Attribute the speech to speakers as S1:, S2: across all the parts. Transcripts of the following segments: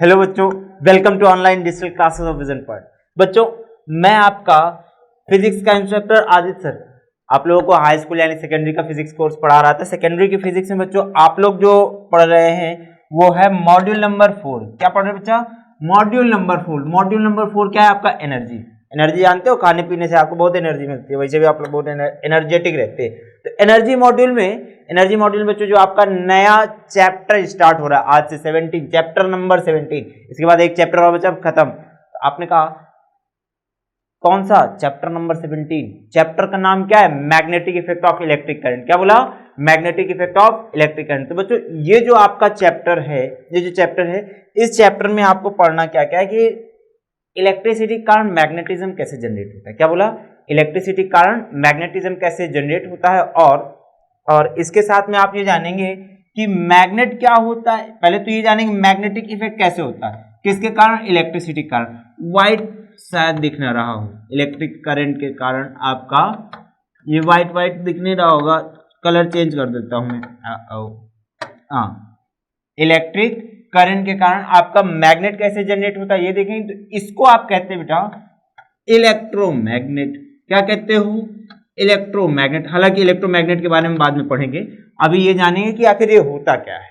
S1: Hello बच्चों, welcome to online digital classes of Vision Point. बच्चों, मैं आपका फिजिक्स का इंस्ट्रक्टर आदित्य सर आप लोगों को हाई स्कूल यानी सेकेंडरी का फिजिक्स कोर्स पढ़ा रहा था। सेकेंडरी की फिजिक्स में बच्चों आप लोग जो पढ़ रहे हैं वो है मॉड्यूल नंबर 4। क्या पढ़ रहे हैं बच्चा? Module number 4। मॉड्यूल नंबर 4 क्या है आपका? एनर्जी। एनर्जी जानते हो, खाने पीने से आपको बहुत एनर्जी मिलती है, वैसे भी आप लोग बहुत एनर्जेटिक रहते हैं। तो एनर्जी मॉड्यूल में बच्चों जो आपका नया चैप्टर स्टार्ट हो रहा है आज से 17, चैप्टर नंबर 17। इसके बाद एक चैप्टर और बच्चा खत्म। तो आपने कहा कौन सा? Chapter number 17। चैप्टर का नाम क्या है? Magnetic effect of electric current. क्या बोला? Magnetic effect of electric current. तो बच्चों ये जो आपका चैप्टर है, इस चैप्टर में आपको पढ़ना क्या क्या है कि इलेक्ट्रिसिटी के कारण मैग्नेटिज्म कैसे जनरेट होता है। क्या बोला? इलेक्ट्रिसिटी के कारण मैग्नेटिज्म कैसे जनरेट होता है। और इसके साथ में आप ये जानेंगे कि मैग्नेट क्या होता है। पहले तो ये जानेंगे मैग्नेटिक इफेक्ट कैसे होता है, किसके कारण? इलेक्ट्रिसिटी के कारण। व्हाइट शायद दिख ना रहा हो, इलेक्ट्रिक करंट के कारण आपका ये व्हाइट दिख नहीं रहा होगा, कलर चेंज कर देता हूं मैं। हाँ, इलेक्ट्रिक करंट के कारण आपका मैग्नेट कैसे जनरेट होता है ये देखेंगे। तो इसको आप कहते हैं बेटा इलेक्ट्रोमैग्नेट। क्या कहते हो? इलेक्ट्रोमैग्नेट। हालांकि इलेक्ट्रोमैग्नेट के बारे में बाद में पढ़ेंगे, अभी ये जानेंगे कि आखिर ये होता क्या है,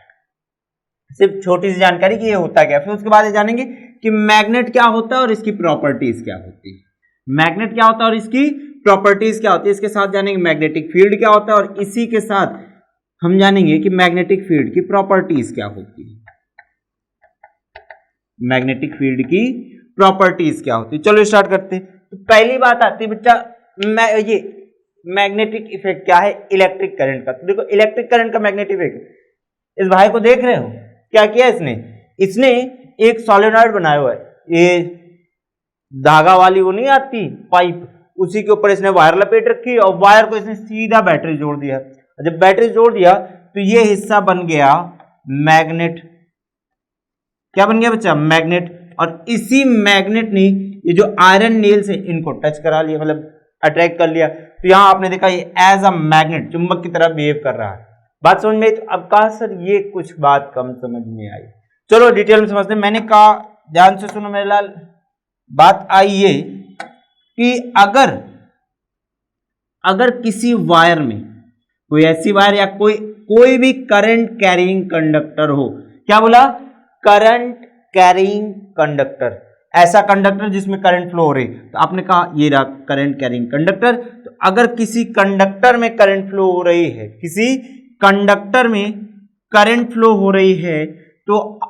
S1: सिर्फ छोटी सी जानकारी कि ये होता क्या है। फिर उसके बाद ये जानेंगे कि मैग्नेट क्या होता है और इसकी प्रॉपर्टीज क्या होती है। मैग्नेट क्या होता है और इसकी प्रॉपर्टीज क्या होती है। इसके साथ जानेंगे मैग्नेटिक फील्ड क्या होता है और इसी के साथ हम जानेंगे कि मैग्नेटिक फील्ड की प्रॉपर्टीज क्या होती है। मैग्नेटिक फील्ड की प्रॉपर्टीज क्या होती है। चलो स्टार्ट करते हैं। तो पहली बात आती है बेटा ये मैग्नेटिक इफेक्ट क्या है इलेक्ट्रिक करंट का। तो देखो इलेक्ट्रिक करंट का मैग्नेटिक इफेक्ट, इस भाई को देख रहे हो क्या किया इसने एक सॉलिनॉइड बनाया हुआ है, ये धागा वाली वो नहीं आती पाइप, उसी के ऊपर इसने वायर लपेट रखी और वायर को इसने सीधा बैटरी जोड़ दिया। जब बैटरी जोड़ दिया तो ये हिस्सा बन गया मैग्नेट। क्या बन गया बच्चा? मैग्नेट। और इसी मैग्नेट ने ये जो आयरन नेल से इनको टच करा लिया, मतलब अट्रैक्ट कर लिया। तो यहां आपने देखा ये एज अ मैग्नेट चुंबक की तरह बिहेव कर रहा है। बात समझ में? तो अब कहा सर ये कुछ बात कम समझ में आई, चलो डिटेल में समझते हैं। मैंने कहा ध्यान से सुनो मेरे लाल, बात आई ये कि अगर किसी वायर में कोई ऐसी वायर या कोई भी करंट कैरिंग कंडक्टर हो। क्या बोला? करंट कैरिंग कंडक्टर, ऐसा कंडक्टर जिसमें करंट फ्लो हो रही। तो आपने कहा ये रहा करंट कैरिंग कंडक्टर। तो अगर किसी कंडक्टर में करंट फ्लो हो रही है, किसी कंडक्टर में करंट फ्लो हो रही है, तो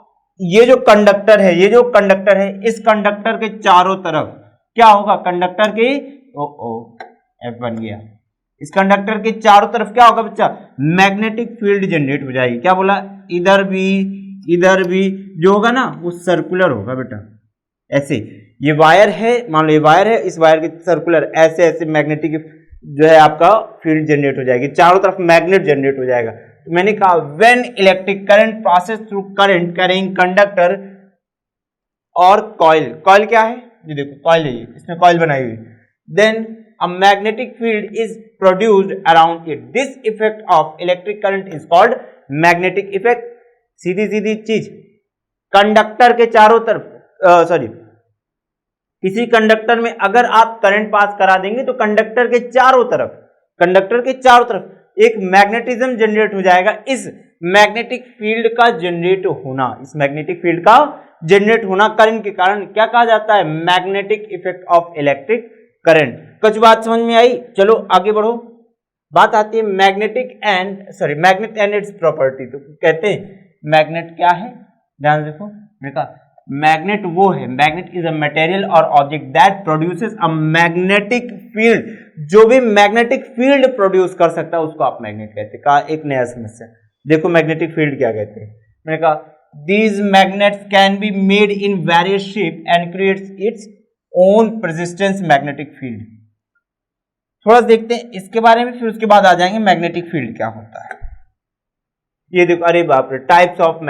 S1: ये जो कंडक्टर है इस कंडक्टर के चारों तरफ क्या होगा? कंडक्टर के एफ बन गया। इस कंडक्टर के चारों तरफ क्या होगा बच्चा? मैग्नेटिक फील्ड जनरेट हो जाएगी। क्या बोला? इधर भी जो होगा ना वो सर्कुलर होगा बेटा। ऐसे ये वायर है, मान लो ये वायर है, इस वायर के सर्कुलर ऐसे मैग्नेटिक जो है आपका फील्ड जनरेट हो जाएगी, चारों तरफ मैग्नेट जनरेट हो जाएगा। तो मैंने कहा when electric current passes through current carrying conductor और कॉइल क्या है? ये देखो कॉइल है, इसमें कॉइल बनाई हुई। Then a magnetic field is produced around it. This effect of electric current is called magnetic effect. सीधी चीज, कंडक्टर के चारों तरफ किसी कंडक्टर में अगर आप करंट पास करा देंगे तो कंडक्टर के चारों तरफ एक मैग्नेटिज्म जनरेट हो जाएगा। इस मैग्नेटिक फील्ड का जनरेट होना करंट के कारण क्या कहा जाता है? Magnetic effect of electric current. कुछ बात समझ में आई? चलो आगे बढ़ो। बात आती है मैग्नेट एंड इट्स प्रॉपर्टी। तो कहते हैं मैग्नेट क्या है? ध्यान देखो, मैंने कहा मैग्नेट वो है, मैग्नेट इज अ मटेरियल और object that produces a magnetic field. जो भी मैग्नेटिक फील्ड प्रोड्यूस कर सकता है उसको आप मैग्नेट कहते हैं। कहा एक नया समस्या, देखो मैग्नेटिक फील्ड क्या कहते हैं। मैंने कहा these magnets can be made in various shape and creates its own resistance magnetic field. थोड़ा देखते हैं इसके बारे में, फिर उसके बाद आ जाएंगे मैग्नेटिक फील्ड क्या होता है। ये देखो, अरे बाप रे, टाइप्स ऑफ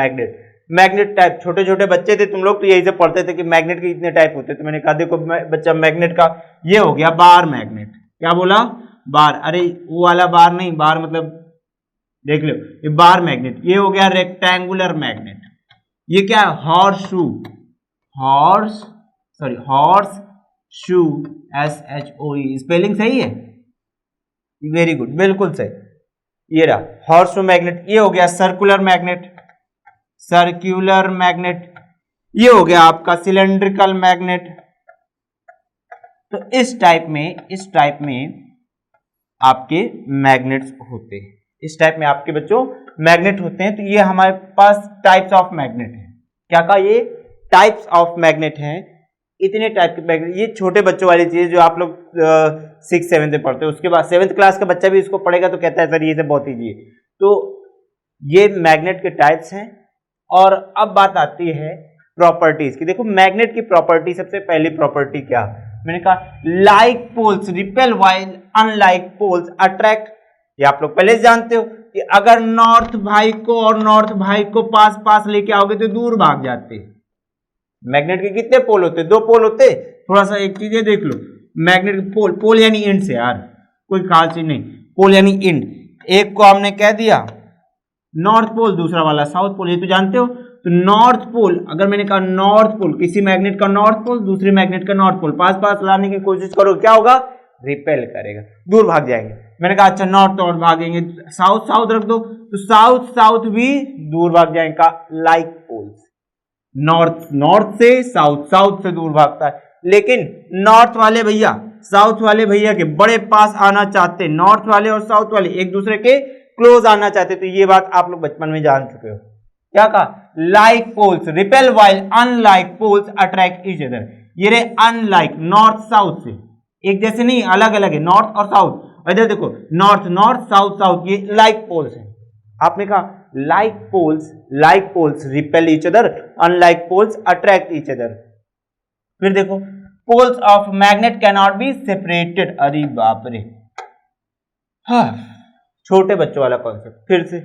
S1: मैग्नेट टाइप। छोटे छोटे बच्चे थे तुम लोग तो यही से पढ़ते थे कि मैग्नेट के इतने टाइप होते। तो मैंने कहा देखो बच्चा मैग्नेट का ये हो गया बार मैग्नेट। क्या बोला? बार। अरे वो वाला बार नहीं, बार मतलब देख लो ये बार मैग्नेट। ये हो गया रेक्टेंगुलर मैग्नेट। ये क्या है, horse shoe, horse shoe, SHOE, spelling सही है, वेरी गुड, बिल्कुल सही। ये रहा हॉर्स शू मैग्नेट। ये हो गया सर्कुलर मैग्नेट, ये हो गया आपका सिलेंड्रिकल मैग्नेट। तो इस टाइप में आपके मैग्नेट्स होते हैं, इस टाइप में आपके बच्चों मैग्नेट होते हैं। तो ये हमारे पास टाइप्स ऑफ मैग्नेट है। क्या कहा, ये टाइप्स ऑफ मैग्नेट हैं, इतने टाइप के मैग्नेट। ये छोटे बच्चों वाली चीज जो आप लोग 6-7 में पढ़ते हो, उसके बाद 7th क्लास का बच्चा भी इसको पढ़ेगा तो कहता है सर ये सब बहुत ईजी है। तो ये मैग्नेट के टाइप्स हैं। और अब बात आती है प्रॉपर्टीज की। देखो मैग्नेट की प्रॉपर्टी, सबसे पहली प्रॉपर्टी क्या, मैंने कहा like poles repel while unlike poles attract. ये आप लोग पहले से जानते हो कि अगर नॉर्थ भाई को और नॉर्थ भाई को पास पास लेके आओगे तो दूर भाग जाते। मैग्नेट के कितने पोल होते, 2 पोल होते। थोड़ा सा एक चीज देख लो, मैग्नेट के पोल, पोल यानी इंड से यार, कोई खास चीज नहीं, पोल यानी इंड। एक को हमने कह दिया नॉर्थ पोल, दूसरा वाला साउथ पोल, ये तो जानते हो। तो नॉर्थ पोल, अगर मैंने कहा नॉर्थ पोल, किसी मैग्नेट का नॉर्थ पोल, दूसरे मैग्नेट का नॉर्थ पोल, पास पास लाने की कोशिश करो, क्या होगा, रिपेल करेगा, दूर भाग जाएंगे। मैंने कहा अच्छा नॉर्थ और भागेंगे, साउथ साउथ रख दो, तो साउथ साउथ भी दूर भाग जाएगा, लाइक पोल्स। नॉर्थ नॉर्थ से, साउथ साउथ से दूर भागता है। लेकिन नॉर्थ वाले भैया साउथ वाले भैया के बड़े पास आना चाहते, नॉर्थ वाले और साउथ वाले एक दूसरे के क्लोज आना चाहते। तो ये बात आप लोग बचपन में जान चुके हो। क्या कहा, like poles repel while unlike poles attract each other. ये रे अनलाइक, नॉर्थ साउथ से एक जैसे नहीं, अलग अलग है नॉर्थ और साउथ। इधर देखो नॉर्थ नॉर्थ साउथ साउथ, ये लाइक पोल्स है। आपने कहा like poles repel each other, unlike poles attract each other. फिर देखो poles of magnet can not be separated. अरे बाप रे, हाँ छोटे बच्चों वाला कॉन्सेप्ट। फिर से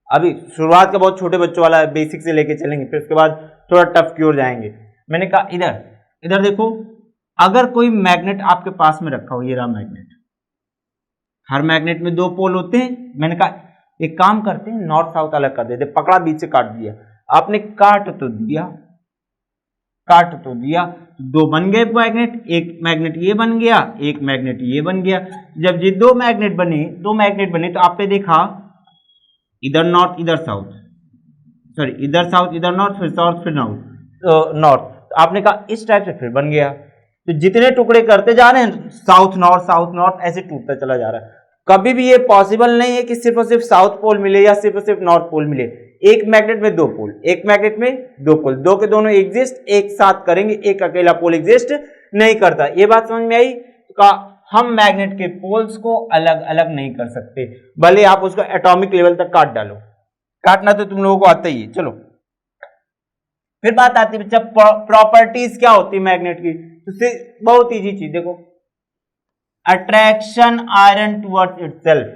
S1: अभी शुरुआत का बहुत छोटे बच्चों वाला, बेसिक से लेके चलेंगे, फिर उसके बाद थोड़ा टफ की ओर जाएंगे। मैंने कहा इधर देखो, अगर कोई मैग्नेट आपके पास में रखा हो, ये रहा मैग्नेट, हर मैग्नेट में 2 पोल होते हैं। मैंने कहा एक काम करते हैं, नॉर्थ साउथ अलग कर देते, पकड़ा बीच से काट दिया। आपने काट तो दिया, 2 बन गए मैग्नेट, एक मैग्नेट ये बन गया, एक मैग्नेट ये बन गया। जब ये 2 मैग्नेट बने तो आपने देखा इधर नॉर्थ इधर साउथ, सॉरी इधर साउथ इधर नॉर्थ, फिर साउथ फिर नॉर्थ। आपने कहा इस टाइप से फिर बन गया। तो जितने टुकड़े करते जा रहे हैं, साउथ नॉर्थ ऐसे टूटता चला जा रहा है। कभी भी ये पॉसिबल नहीं है कि सिर्फ और सिर्फ साउथ पोल मिले या सिर्फ और सिर्फ नॉर्थ पोल मिले। एक मैग्नेट में 2 पोल, एक मैग्नेट में 2 पोल, 2 के दोनों एग्जिस्ट एक साथ करेंगे, एक अकेला पोल एग्जिस्ट नहीं करता। ये बात समझ में आई। का हम मैग्नेट के पोल्स को अलग अलग नहीं कर सकते, भले आप उसको एटॉमिक लेवल तक काट डालो। काटना तो तुम लोगों को आता ही है। चलो फिर बात आती है बच्चा प्रॉपर्टीज क्या होती है मैग्नेट की। तो बहुत इजी चीज देखो, attraction iron towards itself.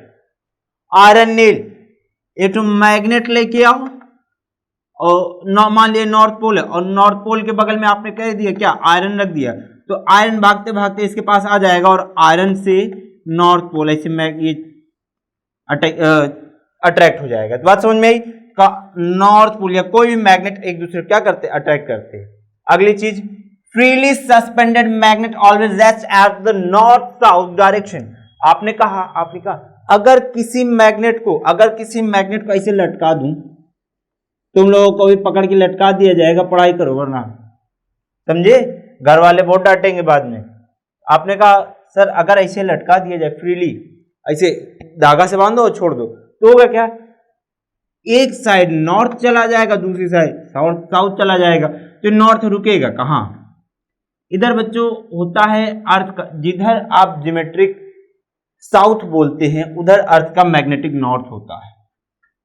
S1: Iron nail, एक मैग्नेट लेके आओ और मान लिया नॉर्थ पोल है, और नॉर्थ पोल के बगल में आपने कह दिया क्या, आयरन रख दिया। तो आयरन भागते भागते इसके पास आ जाएगा और आयरन से नॉर्थ पोल ऐसे ये अट्रैक्ट हो जाएगा। तो बात समझ में आई। का नॉर्थ पोल या कोई भी मैग्नेट एक दूसरे क्या करते, अट्रैक्ट करते हैं। अगली चीज, freely suspended magnet always rest at the north south direction. आपने कहा अगर किसी मैग्नेट को ऐसे लटका दूं, तुम लोगों को भी पकड़ के लटका दिया जाएगा, पढ़ाई करो वरना, समझे, घर वाले बहुत डांटेंगे बाद में। आपने कहा सर अगर ऐसे लटका दिया जाए फ्रीली, ऐसे धागा से बांधो और छोड़ दो, तो होगा क्या, एक साइड नॉर्थ चला जाएगा, दूसरी साइड साउथ चला जाएगा। तो नॉर्थ रुकेगा कहां, इधर बच्चों होता है अर्थ का, जिधर आप ज्योमेट्रिक साउथ बोलते हैं उधर अर्थ का मैग्नेटिक नॉर्थ होता है।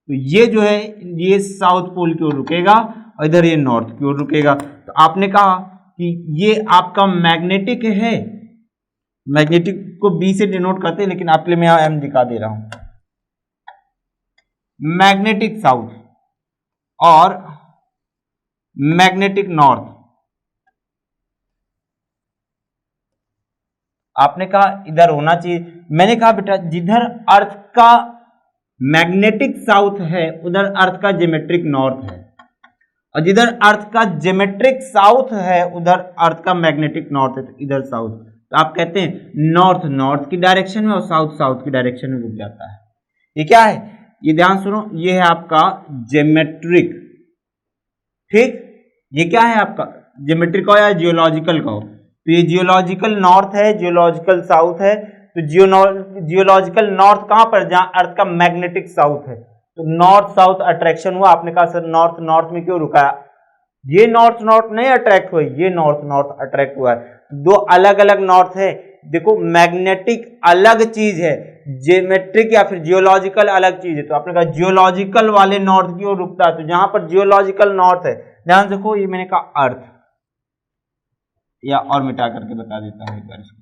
S1: तो ये जो है ये साउथ पोल की ओर रुकेगा और इधर ये नॉर्थ की ओर रुकेगा। तो आपने कहा कि ये आपका मैग्नेटिक है, मैग्नेटिक को बी से डिनोट करते हैं, लेकिन आपके लिए मैं एम दिखा दे रहा हूं। मैग्नेटिक साउथ और मैग्नेटिक नॉर्थ। आपने कहा इधर होना चाहिए, मैंने कहा बेटा जिधर अर्थ का मैग्नेटिक साउथ है उधर अर्थ का ज्योमेट्रिक नॉर्थ है, और जिधर अर्थ का ज्योमेट्रिक साउथ है उधर अर्थ का मैग्नेटिक नॉर्थ है, तो इधर साउथ, तो आप कहते हैं नॉर्थ नॉर्थ की डायरेक्शन में और साउथ साउथ की डायरेक्शन में रुक जाता है। ये क्या है, ये ध्यान सुनो, ये है आपका ज्योमेट्रिक, ठीक, ये क्या है आपका ज्योमेट्रिक का या जियोलॉजिकल का हो, तो ये जियोलॉजिकल नॉर्थ है, जियोलॉजिकल साउथ है, तो जियोलॉजिकल नॉर्थ कहां पर, जहां अर्थ का मैग्नेटिक साउथ है, तो नॉर्थ साउथ अट्रैक्शन हुआ। आपने कहा सर नॉर्थ नॉर्थ में क्यों रुका, ये नॉर्थ नॉर्थ नहीं अट्रैक्ट हुआ, ये नॉर्थ नॉर्थ अट्रैक्ट हुआ है, दो अलग अलग नॉर्थ है। देखो मैग्नेटिक अलग चीज है, ज्योमेट्रिक या फिर जियोलॉजिकल अलग चीज है, तो आपने कहा जियोलॉजिकल वाले नॉर्थ की ओर रुकता है, तो जहां पर जियोलॉजिकल नॉर्थ है, ध्यान देखो ये मैंने कहा अर्थ, या और मिटा करके बता देता हूं एक बार इसको,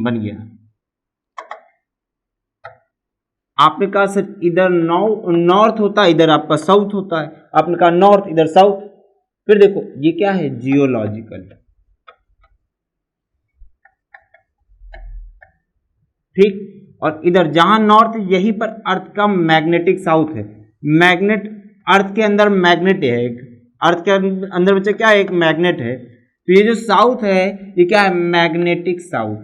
S1: बन गया। आपने कहा सर इधर नॉर्थ होता है, इधर आपका साउथ होता है, आपने कहा नॉर्थ इधर साउथ, फिर देखो ये क्या है जियोलॉजिकल, ठीक, और इधर जहां नॉर्थ यहीं पर अर्थ का मैग्नेटिक साउथ है, मैग्नेट अर्थ के अंदर मैग्नेट है एक, अर्थ के अंदर बच्चे क्या है एक मैग्नेट है, तो ये जो साउथ है ये क्या है मैग्नेटिक साउथ,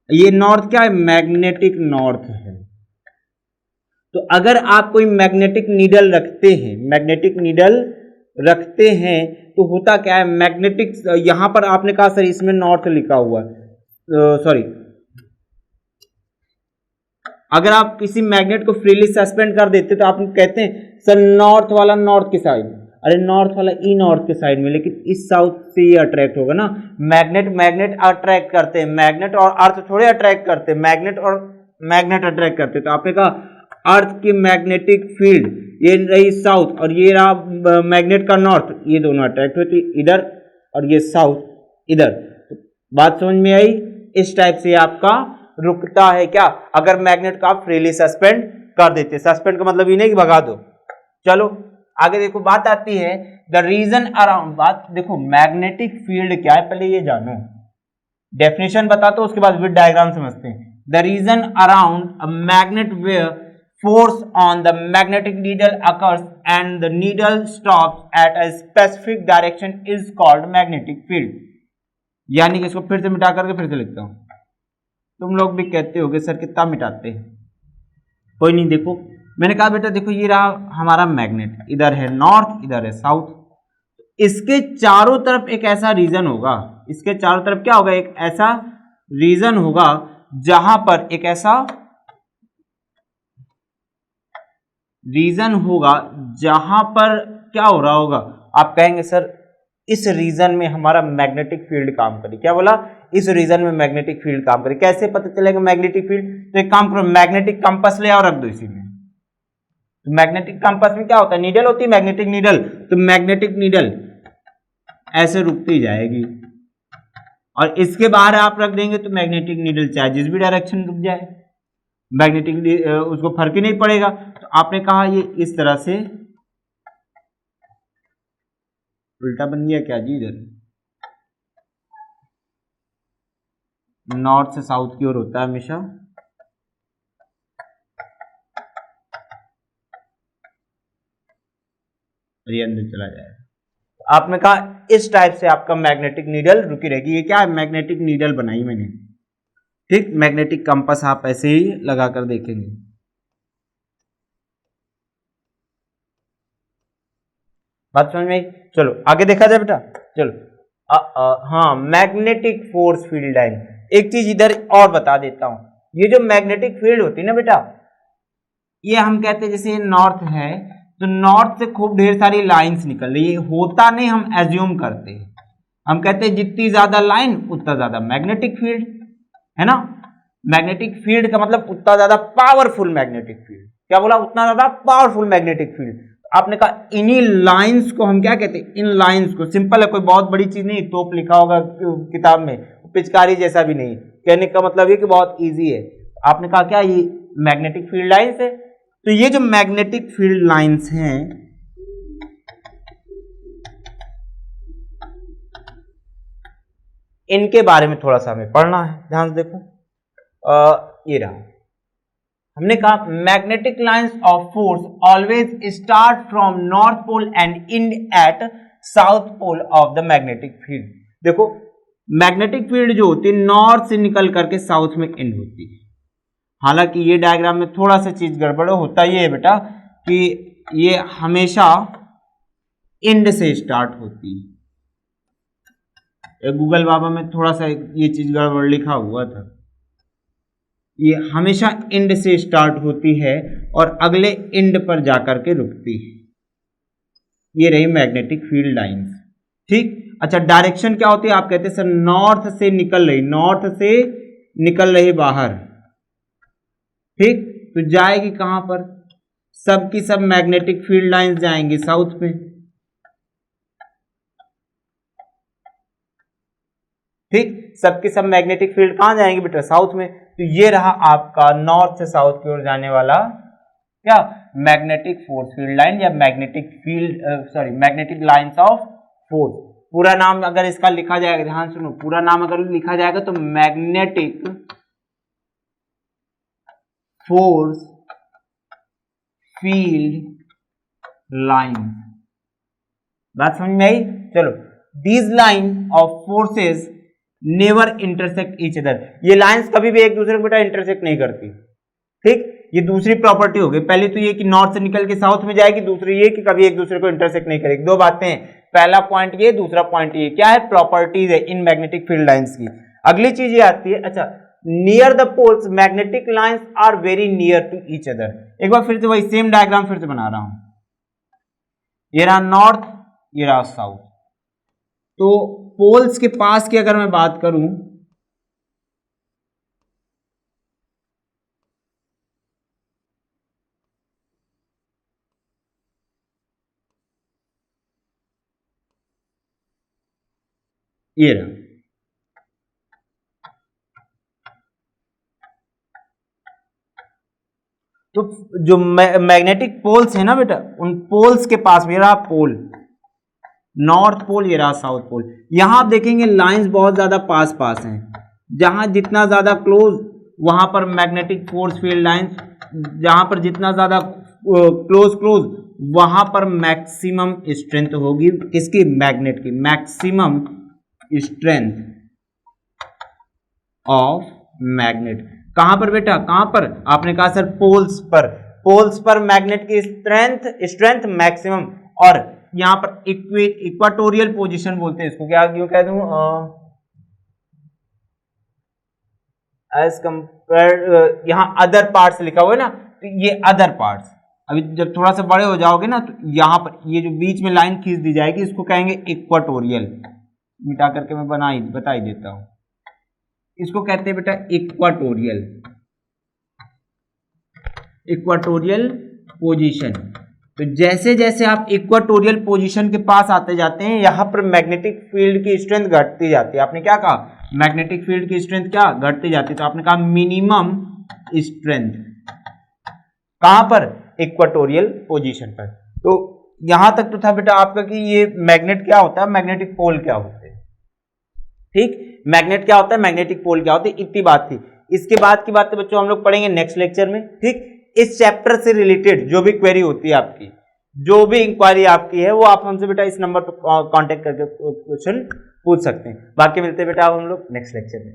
S1: ये नॉर्थ क्या है मैग्नेटिक नॉर्थ है। तो अगर आप कोई मैग्नेटिक नीडल रखते हैं, मैग्नेटिक नीडल रखते हैं तो होता क्या है मैग्नेटिक, यहां पर आपने कहा सर इसमें नॉर्थ लिखा हुआ है, सॉरी, अगर आप किसी मैग्नेट को फ्रीली सस्पेंड कर देते तो आप कहते हैं सर नॉर्थ वाला नॉर्थ की साइड, अरे नॉर्थ वाला ई नॉर्थ के साइड में, लेकिन इस साउथ से ये अट्रैक्ट होगा ना, मैग्नेट मैग्नेट अट्रैक्ट करते हैं, मैग्नेट और अर्थ थोड़े अट्रैक्ट करते हैं, मैग्नेट और मैग्नेट अट्रैक्ट करते हैं, तो आपने कहा अर्थ की मैग्नेटिक फील्ड ये रही साउथ और ये रहा मैग्नेट का नॉर्थ, ये दोनों अट्रैक्ट होती इधर और ये साउथ इधर, तो बात समझ में आई, इस टाइप से आपका रुकता है क्या, अगर मैग्नेट का आप फ्रीली सस्पेंड कर देते, सस्पेंड का मतलब ये नहीं कि भगा दो। चलो आगे देखो बात आती है द रीजन अराउंड, बात देखो मैग्नेटिक फील्ड क्या है पहले ये जानो, डेफिनेशन बताता हूं उसके बाद विद डायग्राम समझते हैं। The region around a magnet where force on the magnetic needle occurs and the needle stops at a specific direction is called magnetic field। यानी कि इसको फिर से मिटा करके फिर से लिखता हूं, तुम लोग भी कहते होगे सर कितना मिटाते हैं, कोई नहीं, देखो मैंने कहा बेटा देखो ये रहा हमारा मैग्नेट, इधर है नॉर्थ इधर है साउथ, इसके चारों तरफ एक ऐसा रीजन होगा, इसके चारों तरफ क्या होगा एक ऐसा रीजन होगा जहां पर एक ऐसा रीजन होगा जहां पर क्या हो रहा होगा, आप कहेंगे सर इस रीजन में हमारा मैग्नेटिक फील्ड काम करे, क्या बोला इस रीजन में मैग्नेटिक फील्ड काम करे, कैसे पता चलेगा मैग्नेटिक फील्ड, तो एक काम करो मैग्नेटिक कंपास ले आओ रख दो इसी में, तो मैग्नेटिक कंपास में क्या होता है नीडल होती है मैग्नेटिक नीडल, तो मैग्नेटिक नीडल ऐसे रुकती जाएगी और इसके बाहर आप रख देंगे तो मैग्नेटिक नीडल चाहे जिस भी डायरेक्शन रुक जाए, मैग्नेटिक उसको फर्क ही नहीं पड़ेगा। तो आपने कहा ये इस तरह से उल्टा बन गया क्या जी, इधर नॉर्थ से साउथ की ओर होता है हमेशा, और ये अंदर चला जाएगा। आपने कहा इस टाइप से आपका मैग्नेटिक नीडल रुकी रहेगी, ये क्या है मैग्नेटिक नीडल बनाई मैंने, ठीक, मैग्नेटिक कंपास आप ऐसे ही लगा कर देखेंगे। बात समझ में, चलो आगे देखा जाए बेटा, चलो हाँ मैग्नेटिक फोर्स फील्ड लाइन, एक चीज इधर और बता देता हूं, ये जो मैग्नेटिक फील्ड होती है ना बेटा, ये हम कहते हैं जैसे नॉर्थ है तो नॉर्थ से खूब ढेर सारी लाइंस निकल रही है, होता नहीं हम एज्यूम करते हैं, हम कहते हैं जितनी ज्यादा लाइन उतना ज्यादा मैग्नेटिक फील्ड है ना, मैग्नेटिक फील्ड का मतलब उतना ज्यादा पावरफुल मैग्नेटिक फील्ड, क्या बोला उतना ज्यादा पावरफुल मैग्नेटिक फील्ड। आपने कहा इन्हीं लाइंस को हम क्या कहते हैं, इन लाइंस को, सिंपल है कोई बहुत बड़ी चीज नहीं, तोप लिखा होगा किताब में, पिचकारी जैसा भी नहीं, कहने का मतलब ये कि बहुत इजी है। आपने कहा क्या ये मैग्नेटिक फील्ड लाइंस है, तो ये जो मैग्नेटिक फील्ड लाइंस हैं इनके बारे में थोड़ा सा हमें पढ़ना है, ध्यान से देखो, ये रहा हमने कहा magnetic lines of force always start from north pole and end at south pole of the magnetic field. देखो मैग्नेटिक फील्ड जो होती है नॉर्थ से निकल करके साउथ में एंड होती है। हालांकि ये डायग्राम में थोड़ा सा चीज गड़बड़ होता ये है बेटा कि ये हमेशा एंड से स्टार्ट होती है। गूगल बाबा में थोड़ा सा ये चीज गड़बड़ लिखा हुआ था, ये हमेशा एंड से स्टार्ट होती है और अगले एंड पर जाकर के रुकती है। ये रही मैग्नेटिक फील्ड लाइंस, ठीक। अच्छा डायरेक्शन क्या होती है, आप कहते हैं सर नॉर्थ से निकल रही, नॉर्थ से निकल रही बाहर, ठीक। तो जाएगी कहां पर, सब की सब मैग्नेटिक फील्ड लाइंस जाएंगी साउथ में, ठीक। सबकी सब मैग्नेटिक फील्ड कहां जाएंगे बेटा, साउथ में। तो ये रहा आपका नॉर्थ से साउथ की ओर जाने वाला क्या, मैग्नेटिक फोर्स फील्ड लाइन या magnetic field magnetic lines of force. पूरा नाम अगर इसका लिखा जाएगा, ध्यान सुनो, पूरा नाम अगर लिखा जाएगा तो मैग्नेटिक फोर्स फील्ड लाइन। बात समझ में आई। चलो, these line of forces never intersect each other. ये लाइंस कभी भी एक दूसरे को बेटा इंटरसेक्ट नहीं करती, ठीक। ये दूसरी प्रॉपर्टी हो गई। पहले तो ये कि नॉर्थ से निकल के साउथ में जाएगी, दूसरी ये कि कभी एक दूसरे को इंटरसेक्ट नहीं करेगी। दो बातें हैं, पहला पॉइंट ये, दूसरा पॉइंट ये। क्या है, प्रॉपर्टीज है इन मैग्नेटिक फील्ड लाइंस की। अगली चीज ये आती है, अच्छा near the poles magnetic lines are very near to each other. एक बार फिर से वही सेम डायग्राम फिर से बना रहा हूं। ये रहा नॉर्थ, ये रहा साउथ। तो पोल्स के पास की अगर मैं बात करूं, ये रहा, तो जो मैग्नेटिक पोल्स है ना बेटा, उन पोल्स के पास में रहा पोल, नॉर्थ पोल, ये रहा साउथ पोल। यहां आप देखेंगे लाइंस बहुत ज्यादा पास पास हैं। जहां जितना ज्यादा क्लोज वहां पर मैग्नेटिक फोर्स फील्ड लाइंस, जहां पर जितना ज्यादा क्लोज वहां पर मैक्सिमम स्ट्रेंथ होगी किसकी, मैग्नेट की, मैक्सिमम स्ट्रेंथ ऑफ मैग्नेट। कहां पर बेटा, कहां पर, आपने कहा सर पोल्स पर। पोल्स पर मैग्नेट की स्ट्रेंथ मैक्सिमम, और यहां पर इक्वाटोरियल पोजीशन बोलते हैं इसको, क्या क्यों कह दूं, एज कंपेयर, यहां अदर पार्ट्स लिखा हुआ है ना, तो ये अदर पार्ट्स। अभी जब थोड़ा सा बड़े हो जाओगे ना, तो यहां पर ये जो बीच में लाइन खींच दी जाएगी, इसको कहेंगे इक्वाटोरियल। मिटा करके मैं बता ही देता हूं, इसको कहते हैं बेटा इक्वाटोरियल, इक्वाटोरियल पोजीशन। तो जैसे जैसे आप इक्वाटोरियल पोजीशन के पास आते जाते हैं, यहां पर मैग्नेटिक फील्ड की स्ट्रेंथ घटती जाती है। आपने क्या कहा, मैग्नेटिक फील्ड की स्ट्रेंथ क्या घटती जाती है, तो आपने कहा मिनिमम स्ट्रेंथ कहां पर, इक्वाटोरियल पोजीशन पर। तो यहां तक तो था बेटा आपका कि ये मैग्नेट क्या होता है, मैग्नेटिक पोल क्या होते हैं, ठीक। मैग्नेट क्या होता है, मैग्नेटिक पोल क्या होती है, इतनी बात थी। इसके बाद की बात तो बच्चों हम लोग पढ़ेंगे नेक्स्ट लेक्चर में, ठीक। इस चैप्टर से रिलेटेड जो भी क्वेरी होती है आपकी, जो भी इंक्वायरी आपकी है, वो आप हमसे बेटा इस नंबर पर कांटेक्ट करके क्वेश्चन पूछ सकते हैं। बाकी मिलते हैं बेटा हम लोग नेक्स्ट लेक्चर में।